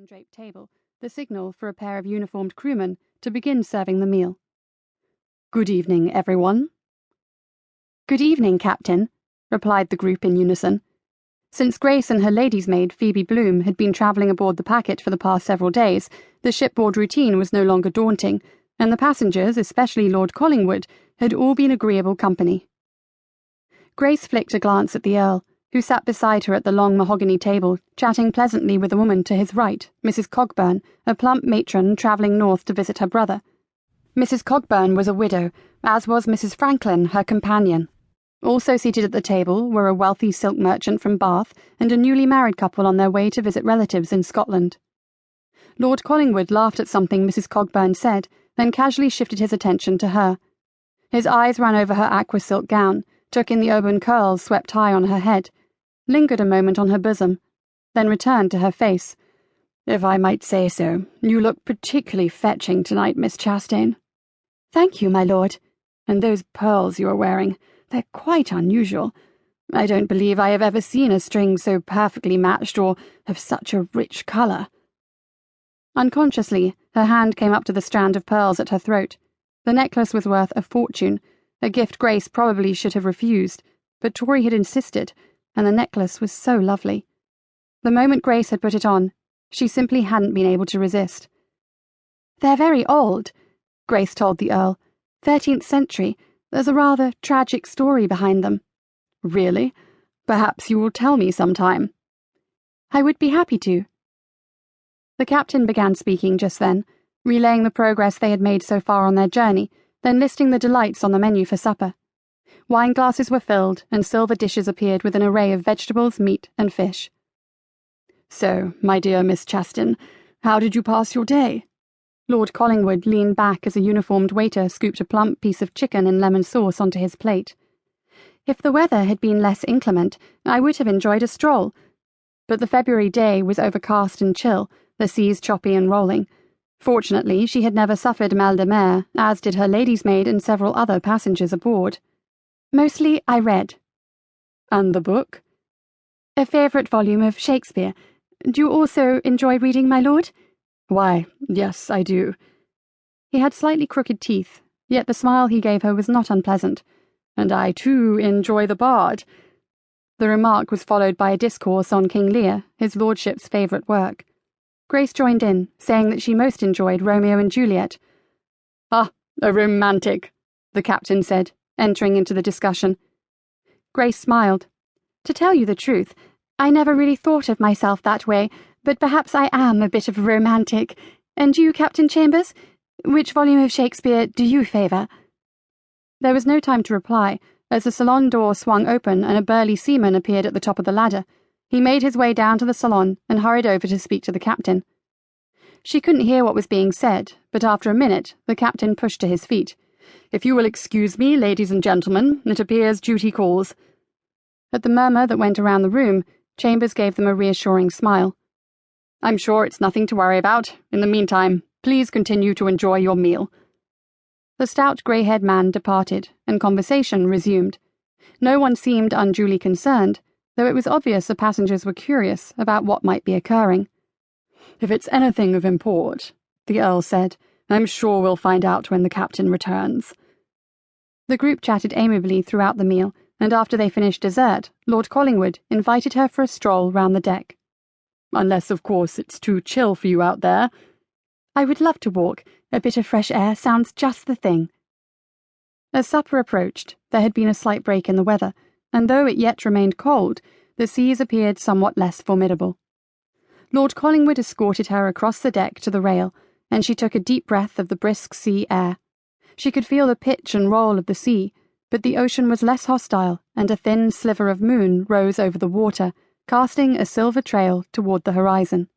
curtain-draped table, the signal for a pair of uniformed crewmen to begin serving the meal. "Good evening, everyone." "Good evening, Captain," replied the group in unison. Since Grace and her lady's maid, Phoebe Bloom, had been travelling aboard the packet for the past several days, the shipboard routine was no longer daunting, and the passengers, especially Lord Collingwood, had all been agreeable company. Grace flicked a glance at the Earl, who sat beside her at the long mahogany table, chatting pleasantly with a woman to his right, Mrs. Cogburn, a plump matron travelling north to visit her brother. Mrs. Cogburn was a widow, as was Mrs. Franklin, her companion. Also seated at the table were a wealthy silk merchant from Bath and a newly married couple on their way to visit relatives in Scotland. Lord Collingwood laughed at something Mrs. Cogburn said, then casually shifted his attention to her. His eyes ran over her aqua silk gown, took in the auburn curls swept high on her head, lingered a moment on her bosom, then returned to her face. "If I might say so, you look particularly fetching tonight, Miss Chastain." "Thank you, my lord." "And those pearls you are wearing, they're quite unusual. I don't believe I have ever seen a string so perfectly matched or of such a rich colour." Unconsciously, her hand came up to the strand of pearls at her throat. The necklace was worth a fortune, a gift Grace probably should have refused, but Tori had insisted, and the necklace was so lovely. The moment Grace had put it on, she simply hadn't been able to resist. "They're very old," Grace told the Earl. 13th century. There's a rather tragic story behind them." "Really? Perhaps you will tell me sometime." "I would be happy to." The captain began speaking just then, relaying the progress they had made so far on their journey, then listing the delights on the menu for supper. Wine glasses were filled, and silver dishes appeared with an array of vegetables, meat, and fish. "So, my dear Miss Chastain, how did you pass your day?" Lord Collingwood leaned back as a uniformed waiter scooped a plump piece of chicken and lemon sauce onto his plate. "If the weather had been less inclement, I would have enjoyed a stroll. But the February day was overcast and chill, the seas choppy and rolling. Fortunately, she had never suffered mal de mer, as did her lady's maid and several other passengers aboard. Mostly I read." "And the book?" "A favourite volume of Shakespeare. Do you also enjoy reading, my lord?" "Why, yes, I do." He had slightly crooked teeth, yet the smile he gave her was not unpleasant. "And I, too, enjoy the Bard." The remark was followed by a discourse on King Lear, his lordship's favourite work. Grace joined in, saying that she most enjoyed Romeo and Juliet. "Ah, a romantic," the captain said, entering into the discussion. Grace smiled. "To tell you the truth, I never really thought of myself that way, but perhaps I am a bit of a romantic. And you, Captain Chambers? Which volume of Shakespeare do you favour?" There was no time to reply, as the salon door swung open and a burly seaman appeared at the top of the ladder. He made his way down to the salon and hurried over to speak to the captain. She couldn't hear what was being said, but after a minute, the captain pushed to his feet. "If you will excuse me, ladies and gentlemen, it appears duty calls." At the murmur that went around the room, Chambers gave them a reassuring smile. "I'm sure it's nothing to worry about. In the meantime, please continue to enjoy your meal." The stout grey-haired man departed, and conversation resumed. No one seemed unduly concerned, though it was obvious the passengers were curious about what might be occurring. "If it's anything of import," the Earl said, "I'm sure we'll find out when the captain returns." The group chatted amiably throughout the meal, and after they finished dessert, Lord Collingwood invited her for a stroll round the deck. "Unless, of course, it's too chill for you out there." "I would love to walk. A bit of fresh air sounds just the thing." As supper approached, there had been a slight break in the weather, and though it yet remained cold, the seas appeared somewhat less formidable. Lord Collingwood escorted her across the deck to the rail, and she took a deep breath of the brisk sea air. She could feel the pitch and roll of the sea, but the ocean was less hostile, and a thin sliver of moon rose over the water, casting a silver trail toward the horizon.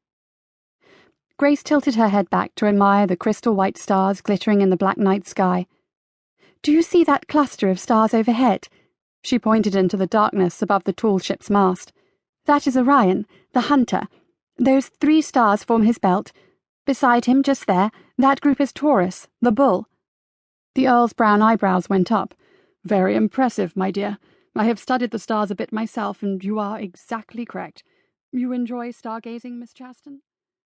Grace tilted her head back to admire the crystal-white stars glittering in the black night sky. "Do you see that cluster of stars overhead?" She pointed into the darkness above the tall ship's mast. "That is Orion, the hunter. Those 3 stars form his belt. Beside him, just there, that group is Taurus, the bull." The Earl's brown eyebrows went up. "Very impressive, my dear. I have studied the stars a bit myself, and you are exactly correct. You enjoy stargazing, Miss Chastain?"